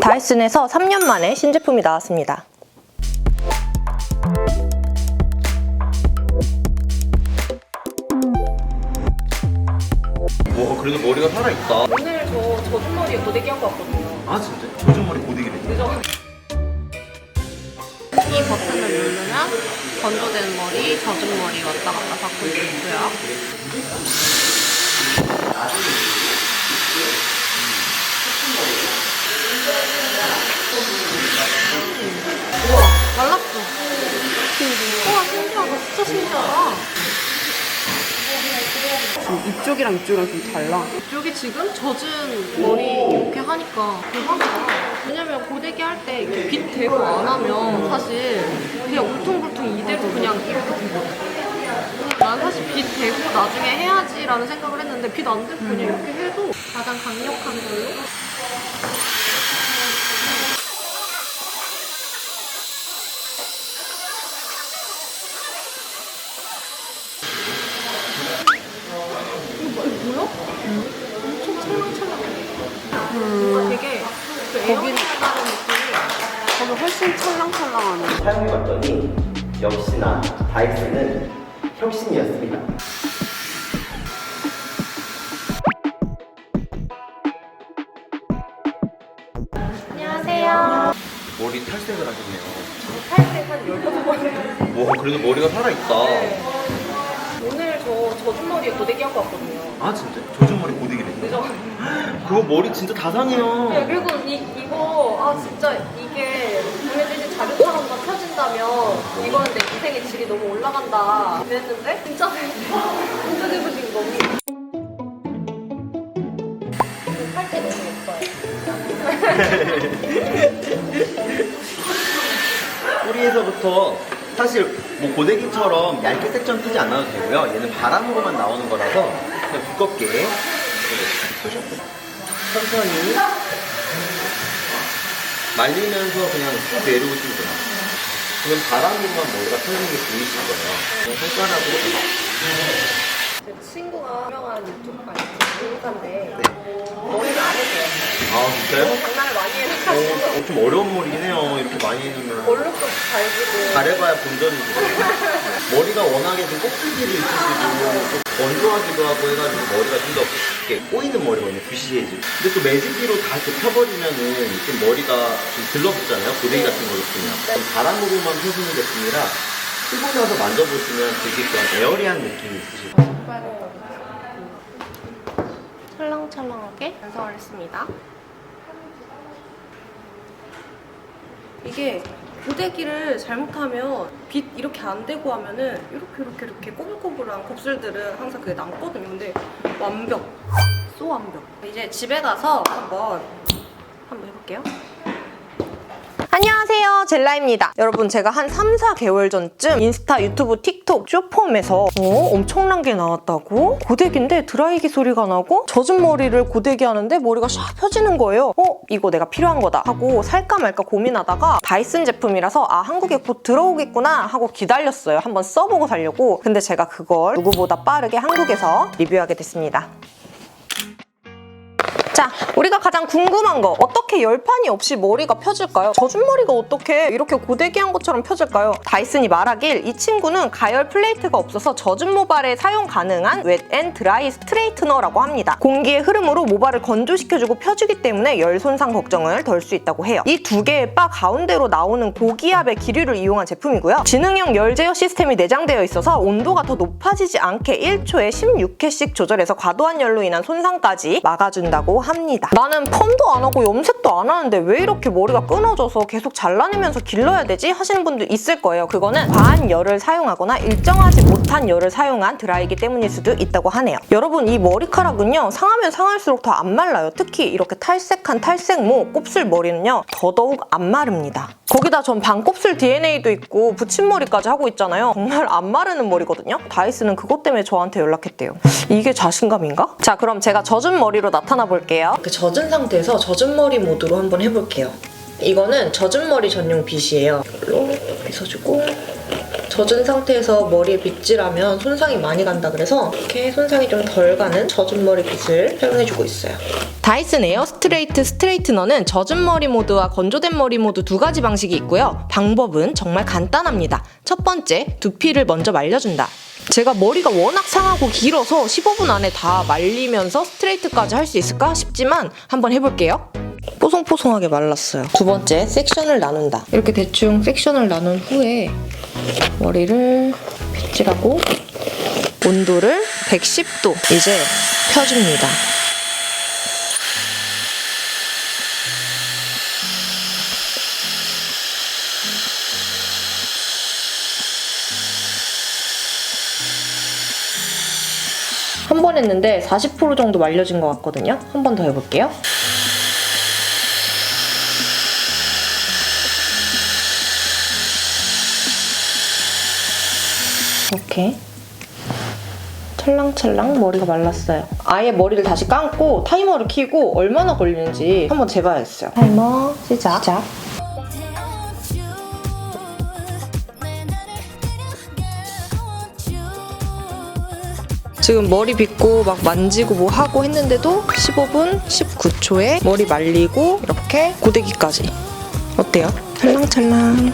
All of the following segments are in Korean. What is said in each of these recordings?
다이슨에서 3년 만에 신제품이 나왔습니다. 와, 그래도 머리가 살아있다. 오늘 저 젖은 머리에 고데기 하고 왔거든요. 아, 진짜? 젖은 머리 고데기를 했어? 이 버튼을 누르면 건조된 머리, 젖은 머리 왔다 갔다 바꿀 수 있고요. 우와, 말랐어. 우와, 신기하다. 진짜 신기하다. 이쪽이랑 이쪽이랑 좀 달라. 이쪽이 지금 젖은 머리 이렇게 하니까 대박이다. 왜냐면 고데기 할 때 이렇게 빗 대고 안 하면 사실 그냥 울퉁불퉁 이대로 그냥 이렇게 되거든. 난 사실 빗 대고 나중에 해야지라는 생각을 했는데 빗 안 대고 그냥 이렇게 해도 가장 강력한 걸로. 되게 그 에어컨 나는 느낌이. 저는 훨씬 찰랑찰랑하네. 사용해봤더니 역시나 다이슨은 혁신이었습니다. 안녕하세요. 머리 탈색을 하셨네요. 탈색 한 15번. 와, 그래도 머리가 살아있다. 오늘 저 젖은 머리에 고데기 하고 왔거든요. 아, 진짜? 젖은 머리 고데기를 했어? 그죠? 그거 머리 진짜 다산이야. 네, 그리고 이거 진짜 이게 구매되신 자료처럼만 펴진다면 이거는 내 인생의 질이 너무 올라간다 그랬는데 진짜 진짜 제가 지금 너무 팔때 너무 예뻐요. 뿌리에서부터 사실 뭐 고데기처럼 얇게 색전 뜨지 않아도 되고요. 얘는 바람으로만 나오는 거라서 그냥 두껍게 천천히 말리면서 그냥 쭉 내려오시면 돼요. 지금 바람으로만 머리가 펴지는 게 보이실 거예요. 그냥 손가락으로 제 친구가 유명한 유튜버인데 머리를 안 해줘요. 아, 진짜요? 장난을 많이 해가지고 좀 어려운 머리긴 해요. 이렇게 많이 해주면 얼룩도 잘 지고 잘해봐야 본전이지. 머리가 워낙에 좀 껍질이 있으시고 좀 건조하기도 하고 해가지고 머리가 좀 더 이렇게 꼬이는 머리거든요. 부시해지고. 근데 또 매직기로 다 이렇게 펴버리면은 좀 머리가 좀 들러붙잖아요. 고데기 같은 걸로 쓰면. 좀 바람으로만 펴주는 제품이라 쓰고 나서 만져보시면 되게 그런 에어리한 느낌이 있으실 거예요. 찰랑찰랑하게 완성을 했습니다. 이게 고데기를 잘못하면 빗 이렇게 안 대고 하면은 이렇게 꼬불꼬불한 곱슬들은 항상 그게 남거든요. 근데 완벽, 쏘 완벽. 이제 집에 가서 한번 해볼게요. 안녕하세요, 젤라입니다. 여러분, 제가 한 3-4개월 전쯤 인스타, 유튜브, 틱톡, 쇼폼에서 엄청난 게 나왔다고? 고데기인데 드라이기 소리가 나고 젖은 머리를 고데기 하는데 머리가 샥 펴지는 거예요. 이거 내가 필요한 거다 하고 살까 말까 고민하다가 다이슨 제품이라서 한국에 곧 들어오겠구나 하고 기다렸어요. 한번 써보고 살려고. 근데 제가 그걸 누구보다 빠르게 한국에서 리뷰하게 됐습니다. 자, 우리가 가장 궁금한 거, 어떻게 열판이 없이 머리가 펴질까요? 젖은 머리가 어떻게 이렇게 고데기한 것처럼 펴질까요? 다이슨이 말하길 이 친구는 가열 플레이트가 없어서 젖은 모발에 사용 가능한 웻 앤 드라이 스트레이트너라고 합니다. 공기의 흐름으로 모발을 건조시켜주고 펴주기 때문에 열 손상 걱정을 덜 수 있다고 해요. 이 두 개의 바 가운데로 나오는 고기압의 기류를 이용한 제품이고요. 지능형 열 제어 시스템이 내장되어 있어서 온도가 더 높아지지 않게 1초에 16회씩 조절해서 과도한 열로 인한 손상까지 막아준다고 합니다. 나는 펌도 안 하고 염색도 안 하는데 왜 이렇게 머리가 끊어져서 계속 잘라내면서 길러야 되지? 하시는 분들 있을 거예요. 그거는 과한 열을 사용하거나 일정하지 못한 열을 사용한 드라이기 때문일 수도 있다고 하네요. 여러분, 이 머리카락은요, 상하면 상할수록 더 안 말라요. 특히 이렇게 탈색한 탈색모, 곱슬 머리는요, 더더욱 안 마릅니다. 거기다 전 반곱슬 DNA도 있고 붙임머리까지 하고 있잖아요. 정말 안 마르는 머리거든요. 다이슨은 그것 때문에 저한테 연락했대요. 이게 자신감인가? 자, 그럼 제가 젖은 머리로 나타나 볼게요. 이렇게 젖은 상태에서 젖은 머리 모드로 한번 해볼게요. 이거는 젖은 머리 전용 빗이에요. 이걸로 빗어주고 젖은 상태에서 머리에 빗질하면 손상이 많이 간다 그래서 이렇게 손상이 좀 덜 가는 젖은 머리 빗을 사용해주고 있어요. 다이슨 에어 스트레이트 스트레이트너는 젖은 머리 모드와 건조된 머리 모드 두 가지 방식이 있고요. 방법은 정말 간단합니다. 첫 번째, 두피를 먼저 말려준다. 제가 머리가 워낙 상하고 길어서 15분 안에 다 말리면서 스트레이트까지 할 수 있을까 싶지만 한번 해볼게요. 뽀송뽀송하게 말랐어요. 두 번째, 섹션을 나눈다. 이렇게 대충 섹션을 나눈 후에 머리를 빗질하고 온도를 110도 이제 펴줍니다. 한 번 했는데 40% 정도 말려진 것 같거든요. 한 번 더 해볼게요. 이렇게 찰랑찰랑 머리가 말랐어요. 아예 머리를 다시 감고 타이머를 켜고 얼마나 걸리는지 한번 재봐야겠어요. 타이머 시작. 지금 머리 빗고 막 만지고 뭐 하고 했는데도 15분 19초에 머리 말리고 이렇게 고데기까지. 어때요? 찰랑찰랑.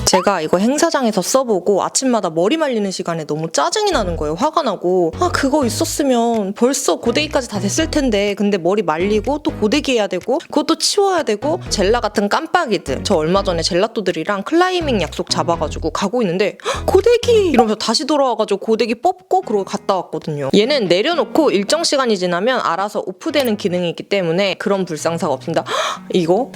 제가 이거 행사장에서 써보고 아침마다 머리 말리는 시간에 너무 짜증이 나는 거예요. 화가 나고 그거 있었으면 벌써 고데기까지 다 됐을 텐데 근데 머리 말리고 또 고데기 해야 되고 그것도 치워야 되고 젤라 같은 깜빡이들. 저 얼마 전에 젤라또들이랑 클라이밍 약속 잡아가지고 가고 있는데 고데기! 이러면서 다시 돌아와가지고 고데기 뽑고 그러고 갔다 왔거든요. 얘는 내려놓고 일정 시간이 지나면 알아서 오프되는 기능이 있기 때문에 그런 불상사가 없습니다. 이거?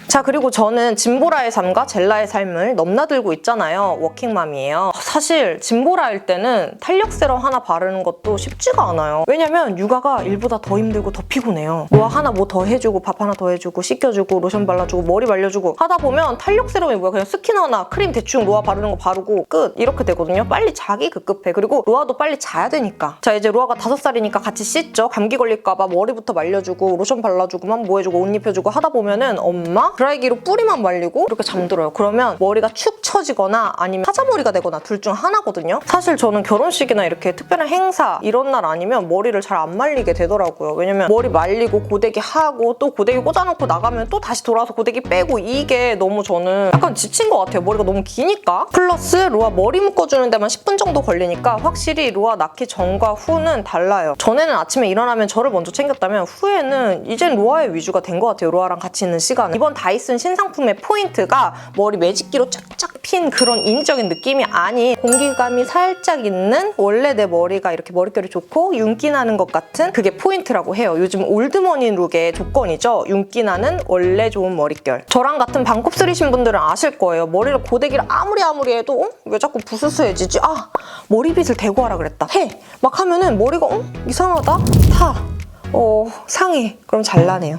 자, 그리고 저는 진보라의 삶과 젤라의 삶을 넘나들고 있잖아요. 워킹맘이에요. 사실 진보라일 때는 탄력 세럼 하나 바르는 것도 쉽지가 않아요. 왜냐면 육아가 일보다 더 힘들고 더 피곤해요. 뭐 하나 뭐 더 해주고 밥 하나 더 해주고 씻겨주고 로션 발라주고 머리 말려주고 하다 보면 탄력 세럼이 뭐야 그냥 스킨 하나 크림 대충 로아 바르는 거 바르고 끝 이렇게 되거든요. 빨리 자기 급급해. 그리고 로아도 빨리 자야 되니까. 자, 이제 로아가 5살이니까 같이 씻죠. 감기 걸릴까봐 머리부터 말려주고 로션 발라주고 막 뭐 해주고 옷 입혀주고 하다 보면은 엄마 드라이기로 뿌리만 말리고 이렇게 잠들어요. 그러면 머리가 축 처지거나 아니면 사자머리가 되거나 둘 중 하나거든요. 사실 저는 결혼식이나 이렇게 특별한 행사 이런 날 아니면 머리를 잘 안 말리게 되더라고요. 왜냐면 머리 말리고 고데기 하고 또 고데기 꽂아놓고 나가면 또 다시 돌아와서 고데기 빼고 이게 너무 저는 약간 지친 것 같아요. 머리가 너무 기니까. 플러스 로아 머리 묶어주는 데만 10분 정도 걸리니까 확실히 로아 낳기 전과 후는 달라요. 전에는 아침에 일어나면 저를 먼저 챙겼다면 후에는 이젠 로아의 위주가 된 것 같아요. 로아랑 같이 있는 시간은. 이번 다이슨 신상품의 포인트가 머리 매직기로 쫙쫙 핀 그런 인위적인 느낌이 아닌 공기감이 살짝 있는 원래 내 머리가 이렇게 머릿결이 좋고 윤기 나는 것 같은 그게 포인트라고 해요. 요즘 올드머니 룩의 조건이죠. 윤기 나는 원래 좋은 머릿결. 저랑 같은 반곱슬이신 분들은 아실 거예요. 머리를 고데기를 아무리 해도 왜 자꾸 부스스해지지? 머리빗을 대고 하라 그랬다. 해! 막 하면은 머리가 이상하다? 상해. 그럼 잘라내요.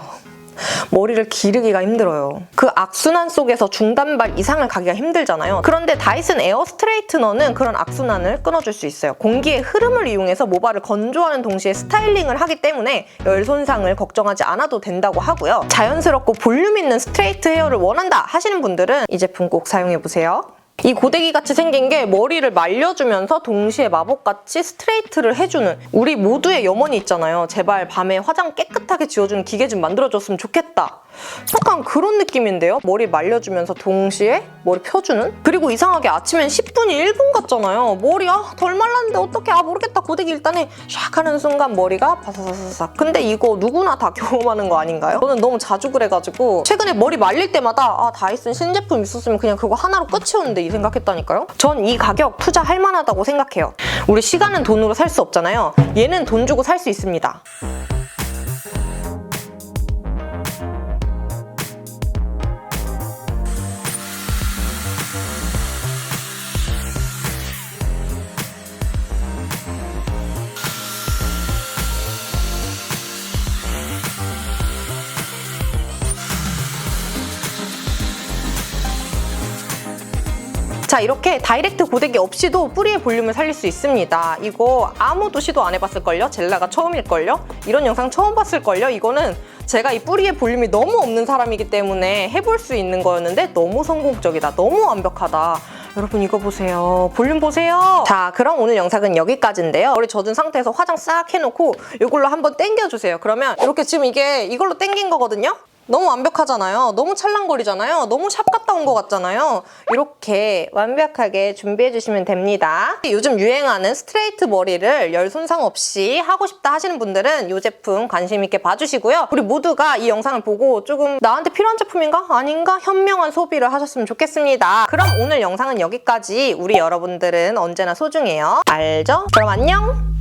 머리를 기르기가 힘들어요. 그 악순환 속에서 중단발 이상을 가기가 힘들잖아요. 그런데 다이슨 에어 스트레이트너는 그런 악순환을 끊어줄 수 있어요. 공기의 흐름을 이용해서 모발을 건조하는 동시에 스타일링을 하기 때문에 열 손상을 걱정하지 않아도 된다고 하고요. 자연스럽고 볼륨 있는 스트레이트 헤어를 원한다 하시는 분들은 이 제품 꼭 사용해보세요. 이 고데기 같이 생긴 게 머리를 말려주면서 동시에 마법같이 스트레이트를 해주는 우리 모두의 염원이 있잖아요. 제발 밤에 화장 깨끗하게 지워주는 기계 좀 만들어줬으면 좋겠다. 약간 그런 느낌인데요. 머리 말려주면서 동시에 머리 펴주는? 그리고 이상하게 아침엔 10분이 1분 같잖아요. 머리 덜 말랐는데 어떡해 모르겠다 고데기 일단 해 샥 하는 순간 머리가 바사사사삭. 근데 이거 누구나 다 경험하는 거 아닌가요? 저는 너무 자주 그래가지고 최근에 머리 말릴 때마다 다이슨 신제품 있었으면 그냥 그거 하나로 끝이었는데 이 생각했다니까요. 전 이 가격 투자할 만하다고 생각해요. 우리 시간은 돈으로 살 수 없잖아요. 얘는 돈 주고 살 수 있습니다. 자, 이렇게 다이렉트 고데기 없이도 뿌리의 볼륨을 살릴 수 있습니다. 이거 아무도 시도 안 해봤을걸요? 젤라가 처음일걸요? 이런 영상 처음 봤을걸요? 이거는 제가 이 뿌리의 볼륨이 너무 없는 사람이기 때문에 해볼 수 있는 거였는데 너무 성공적이다. 너무 완벽하다. 여러분 이거 보세요. 볼륨 보세요. 자, 그럼 오늘 영상은 여기까지인데요. 머리 젖은 상태에서 화장 싹 해놓고 이걸로 한번 당겨주세요. 그러면 이렇게 지금 이게 이걸로 당긴 거거든요? 너무 완벽하잖아요. 너무 찰랑거리잖아요. 너무 샵 갔다 온 것 같잖아요. 이렇게 완벽하게 준비해주시면 됩니다. 요즘 유행하는 스트레이트 머리를 열 손상 없이 하고 싶다 하시는 분들은 이 제품 관심 있게 봐주시고요. 우리 모두가 이 영상을 보고 조금 나한테 필요한 제품인가? 아닌가? 현명한 소비를 하셨으면 좋겠습니다. 그럼 오늘 영상은 여기까지. 우리 여러분들은 언제나 소중해요. 알죠? 그럼 안녕!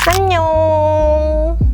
안녕!